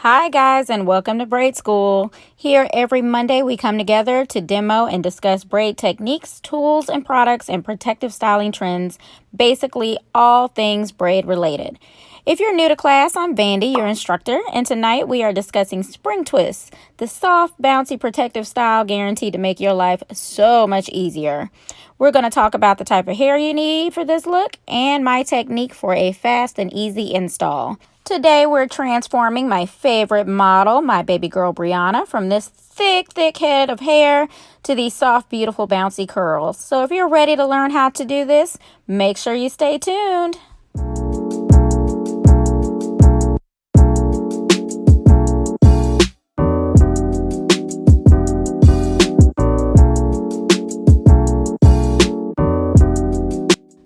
Hi guys, and welcome to Braid School. Here every Monday we come together to demo and discuss braid techniques, tools and products, and protective styling trends, basically all things braid related. If you're new to class, I'm Vandy, your instructor, and tonight we are discussing spring twists, the soft, bouncy, protective style guaranteed to make your life so much easier. We're going to talk about the type of hair you need for this look and my technique for a fast and easy install. Today we're transforming my favorite model, my baby girl Brianna, from this thick head of hair to these soft, beautiful, bouncy curls. So if you're ready to learn how to do this, make sure you stay tuned.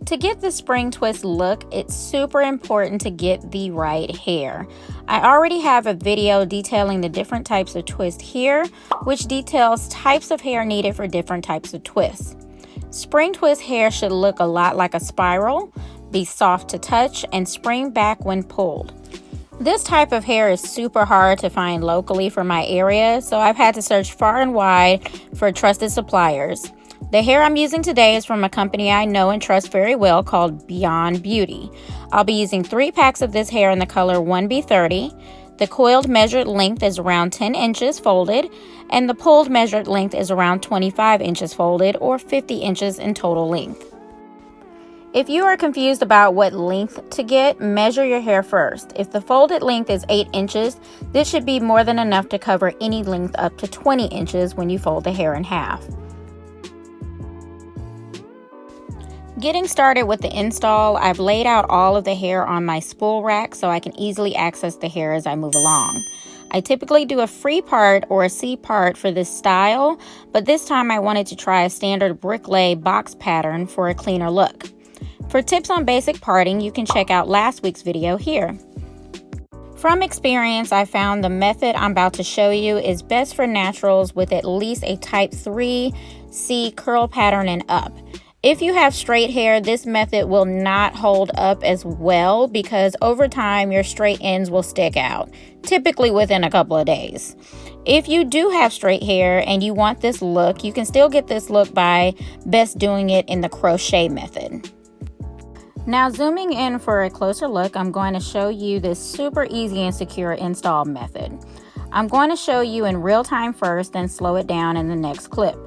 To get the spring twist look, it's super important to get the right hair. I already have a video detailing the different types of twist here, which details types of hair needed for different types of twists. Spring twist hair should look a lot like a spiral, be soft to touch, and spring back when pulled. This type of hair is super hard to find locally for my area, so I've had to search far and wide for trusted suppliers. The hair I'm using today is from a company I know and trust very well called Beyond Beauty. I'll be using 3 packs of this hair in the color 1B30. The coiled measured length is around 10 inches folded, and the pulled measured length is around 25 inches folded, or 50 inches in total length. If you are confused about what length to get, measure your hair first. If the folded length is 8 inches, this should be more than enough to cover any length up to 20 inches when you fold the hair in half. Getting started with the install, I've laid out all of the hair on my spool rack so I can easily access the hair as I move along. I typically do a free part or a C part for this style, but this time I wanted to try a standard bricklay box pattern for a cleaner look. For tips on basic parting, you can check out last week's video here. From experience, I found the method I'm about to show you is best for naturals with at least a type 3C curl pattern and up. If you have straight hair, this method will not hold up as well because over time your straight ends will stick out, typically within a couple of days. If you do have straight hair and you want this look, you can still get this look by best doing it in the crochet method. Now zooming in for a closer look, I'm going to show you this super easy and secure install method. I'm going to show you in real time first, then slow it down in the next clip.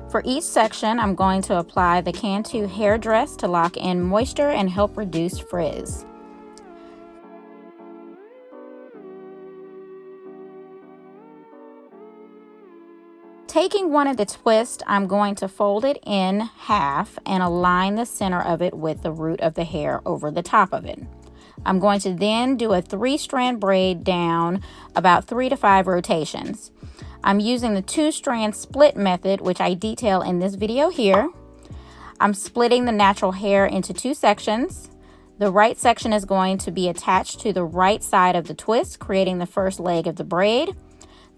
For each section, I'm going to apply the Cantu hair dress to lock in moisture and help reduce frizz. Taking one of the twists, I'm going to fold it in half and align the center of it with the root of the hair over the top of it. I'm going to then do a 3-strand braid down about 3 to 5 rotations. I'm using the 2-strand split method, which I detail in this video here. I'm splitting the natural hair into 2 sections. The right section is going to be attached to the right side of the twist, creating the first leg of the braid.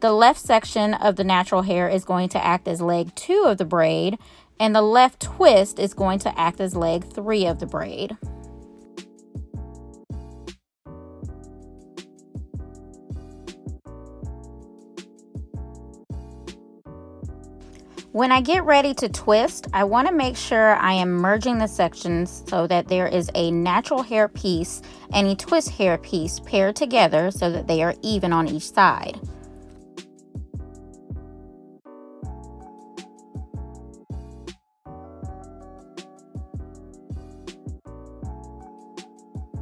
The left section of the natural hair is going to act as leg 2 of the braid, and the left twist is going to act as leg 3 of the braid. When I get ready to twist, I want to make sure I am merging the sections so that there is a natural hair piece and a twist hair piece paired together so that they are even on each side.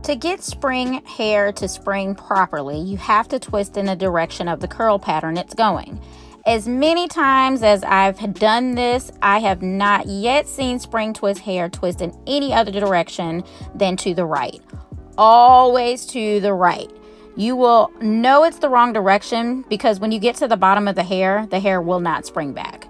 To get spring hair to spring properly, you have to twist in the direction of the curl pattern it's going. As many times as I've done this, I have not yet seen spring twist hair twist in any other direction than to the right. Always to the right. You will know it's the wrong direction because when you get to the bottom of the hair will not spring back.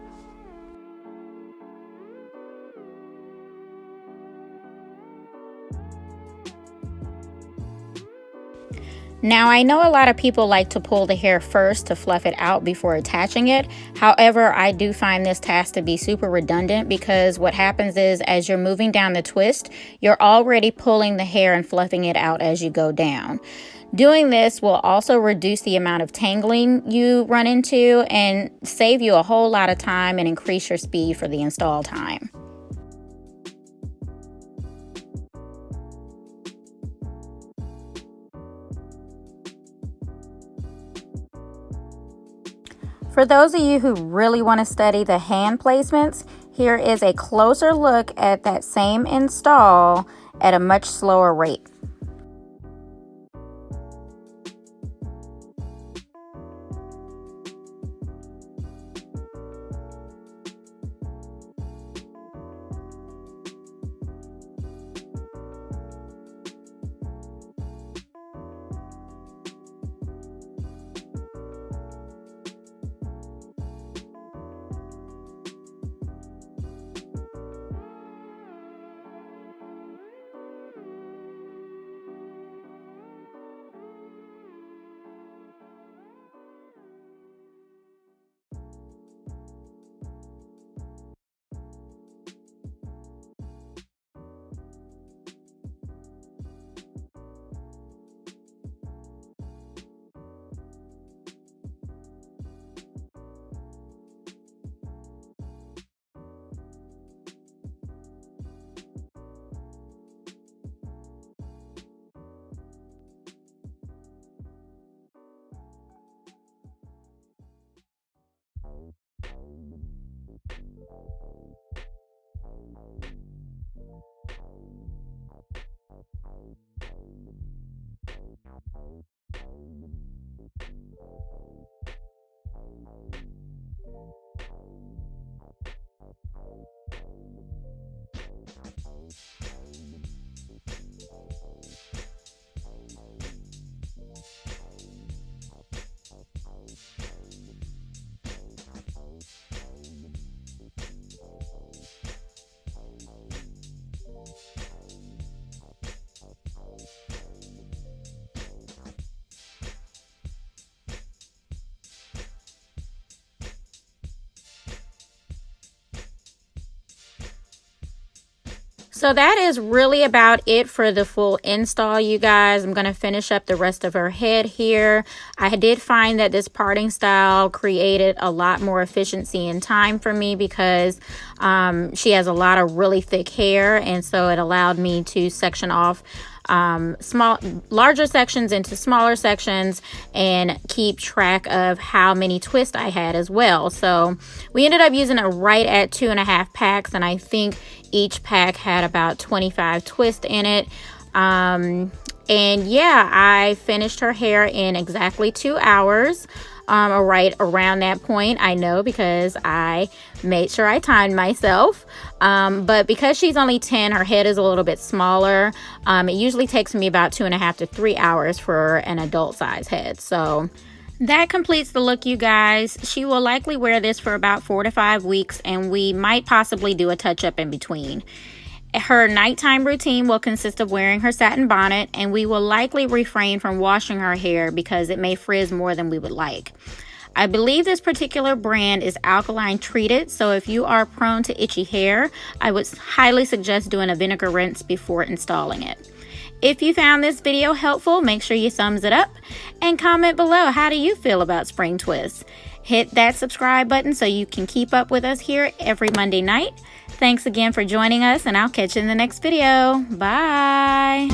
Now, I know a lot of people like to pull the hair first to fluff it out before attaching it. However, I do find this task to be super redundant because what happens is as you're moving down the twist, you're already pulling the hair and fluffing it out as you go down. Doing this will also reduce the amount of tangling you run into and save you a whole lot of time and increase your speed for the install time. For those of you who really want to study the hand placements, here is a closer look at that same install at a much slower rate. So that is really about it for the full install, you guys. I'm going to finish up the rest of her head here. I did find that this parting style created a lot more efficiency and time for me because she has a lot of really thick hair, and so it allowed me to section off larger sections into smaller sections and keep track of how many twists I had as well. So we ended up using it right at 2.5 packs, and I think each pack had about 25 twists in it. And yeah, I finished her hair in exactly 2 hours. Right around that point, I know, because I made sure I timed myself. But because she's only 10, her head is a little bit smaller. It usually takes me about 2.5 to 3 hours for an adult size head. So that completes the look, you guys. She will likely wear this for about 4 to 5 weeks, and we might possibly do a touch-up in between. Her nighttime routine will consist of wearing her satin bonnet, and we will likely refrain from washing her hair because it may frizz more than we would like. I believe this particular brand is alkaline treated, so if you are prone to itchy hair, I would highly suggest doing a vinegar rinse before installing it. If you found this video helpful, make sure you thumbs it up and comment below, how do you feel about spring twists? Hit that subscribe button so you can keep up with us here every Monday night. Thanks again for joining us, and I'll catch you in the next video. Bye.